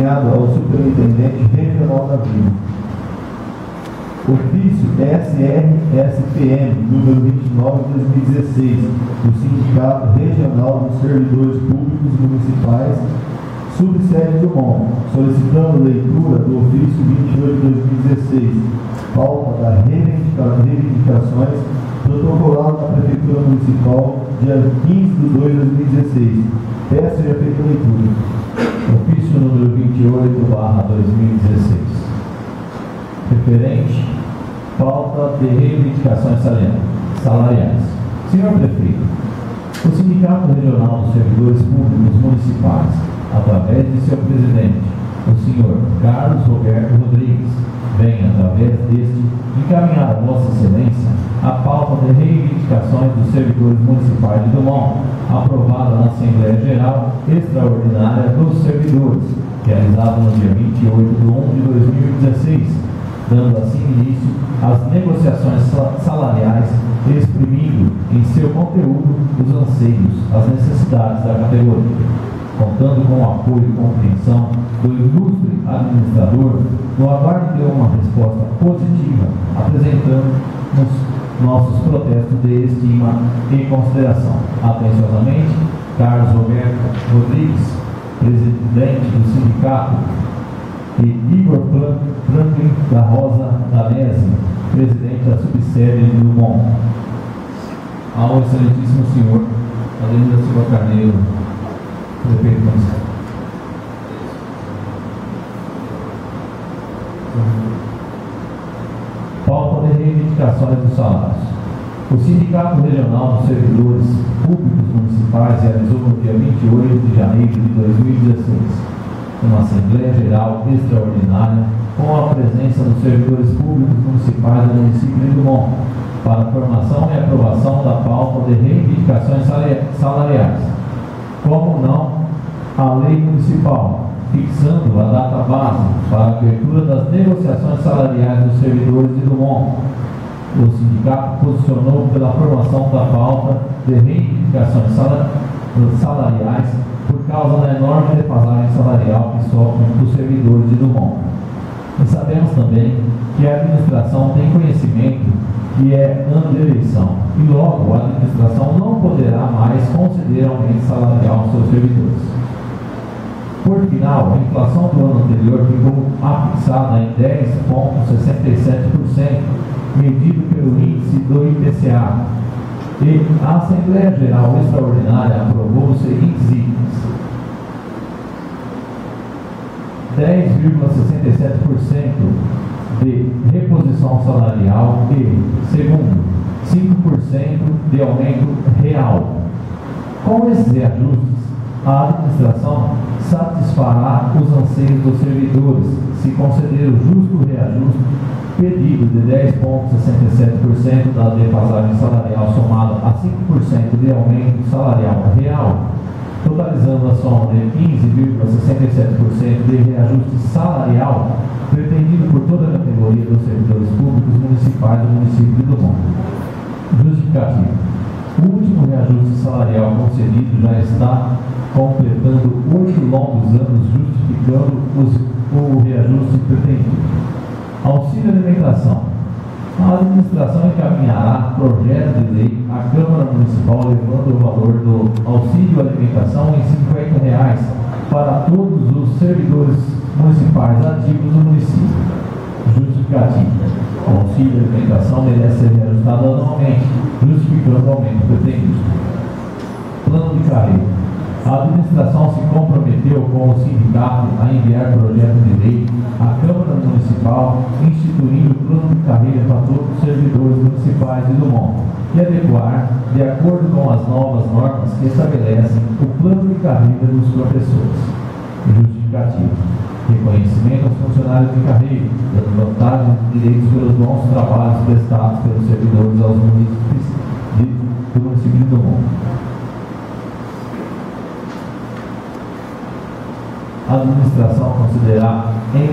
ao Superintendente Regional da Vila. Ofício SRSPM, número 29/2016, do Sindicato Regional dos Servidores Públicos Municipais, subsede do MON, solicitando leitura do ofício 28/2016, pauta das reivindicações protocolado na Prefeitura Municipal, dia 15/2/2016. Peço seja feita a leitura. Ofício número 28/2016. Referente, pauta de reivindicações salariais. Senhor Prefeito, o Sindicato Regional dos Servidores Públicos Municipais, através de seu presidente, o senhor Carlos Roberto Rodrigues, vem, através deste, encaminhar a Vossa Excelência a pauta de reivindicações dos servidores municipais de Dumont, aprovada na Assembleia Geral Extraordinária dos Servidores, realizada no dia 28/1/2016, dando assim início às negociações salariais, exprimindo em seu conteúdo os anseios, as necessidades da categoria. Contando com o apoio e compreensão do ilustre administrador, no aguardo de uma resposta positiva, apresentamos nossos protestos de estima e consideração. Atenciosamente, Carlos Roberto Rodrigues, presidente do sindicato, e Igor Franklin da Rosa Danese, presidente da subsede do MON. Ao excelentíssimo senhor Ademir da Silva Carneiro, prefeito municipal. Pauta de reivindicações dos salários. O Sindicato Regional dos Servidores Públicos Municipais realizou no dia 28 de janeiro de 2016 uma Assembleia Geral Extraordinária com a presença dos servidores públicos municipais do município de Dumont para a formação e aprovação da pauta de reivindicações salariais. Como não, a lei municipal, fixando a data base para a abertura das negociações salariais dos servidores de Dumont. O sindicato posicionou pela formação da pauta de reivindicações salariais por causa da enorme defasagem salarial que sofrem os servidores de Dumont. E sabemos também que a administração tem conhecimento que é ano de eleição e logo a administração não poderá mais conceder aumento salarial aos seus servidores. Por final, a inflação do ano anterior ficou afixada em 10,67%, medido pelo índice do IPCA. E a Assembleia Geral Extraordinária aprovou os seguintes itens: 10,67% de reposição salarial e, segundo, 5% de aumento real. Com esses reajustes, a administração satisfará os anseios dos servidores se conceder o justo reajuste pedido de 10,67% da defasagem salarial somada a 5% de aumento salarial real, totalizando a soma de 15,67% de reajuste salarial pretendido por toda a categoria dos servidores públicos municipais do município de Dumont. Justificativo. O último reajuste salarial concedido já está completando 8 longos anos, justificando o reajuste pretendido. Auxílio alimentação. A administração encaminhará projeto de lei à Câmara Municipal levando o valor do auxílio alimentação em R$50 para todos os servidores municipais ativos do município. Justificativo. O auxílio alimentação merece ser reajustado anualmente, justificando o aumento pretendido. Plano de carreira. A administração se comprometeu com o sindicato a enviar projeto de lei à Câmara Municipal instituindo o plano de carreira para todos os servidores municipais de Dumont e adequar de acordo com as novas normas que estabelecem o plano de carreira dos professores. Justificativo. Reconhecimento aos funcionários de carreira, dando vantagem de direitos pelos bons trabalhos prestados pelos servidores aos munícipes do município de Dumont. A administração considerar em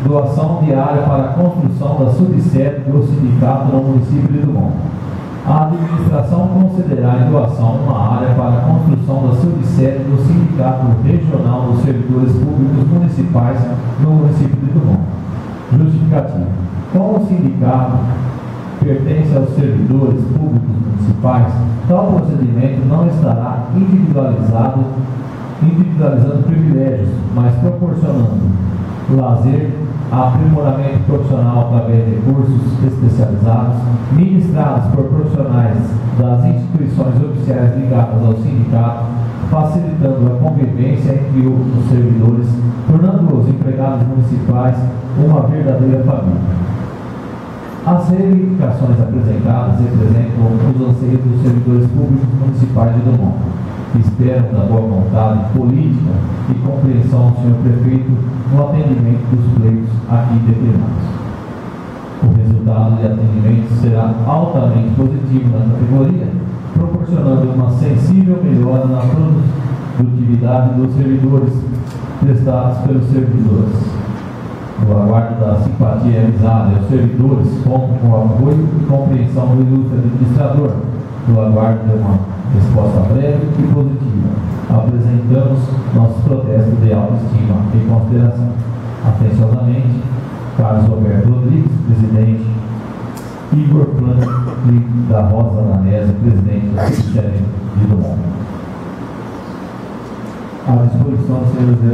doação de área para a construção da subsede do sindicato no município de Dumont. A A administração considerará em doação uma área para a construção da subsede do Sindicato Regional dos Servidores Públicos Municipais no município de Drummond. Justificativa. Como o sindicato pertence aos servidores públicos municipais, tal procedimento não estará individualizando privilégios, mas proporcionando lazer, aprimoramento profissional através de cursos especializados, ministrados por profissionais das instituições oficiais ligadas ao sindicato, facilitando a convivência entre os servidores, tornando os empregados municipais uma verdadeira família. As reivindicações apresentadas representam os anseios dos servidores públicos municipais de Drummond, que esperam da boa vontade política e compreensão do senhor prefeito no atendimento dos pleitos aqui declinados. O resultado de atendimento será altamente positivo na categoria, proporcionando uma sensível melhora na produtividade dos servidores prestados pelos servidores. No aguardo da simpatia realizada aos servidores, conto com o apoio e compreensão do ilustre administrador. No aguardo de uma resposta breve e positiva, apresentamos nossos protestos de autoestima e consideração. Atenciosamente, Carlos Roberto Rodrigues, presidente, Igor Planck da Rosa Danese, presidente da Subsede de Drummond. À disposição dos senhores vereadores.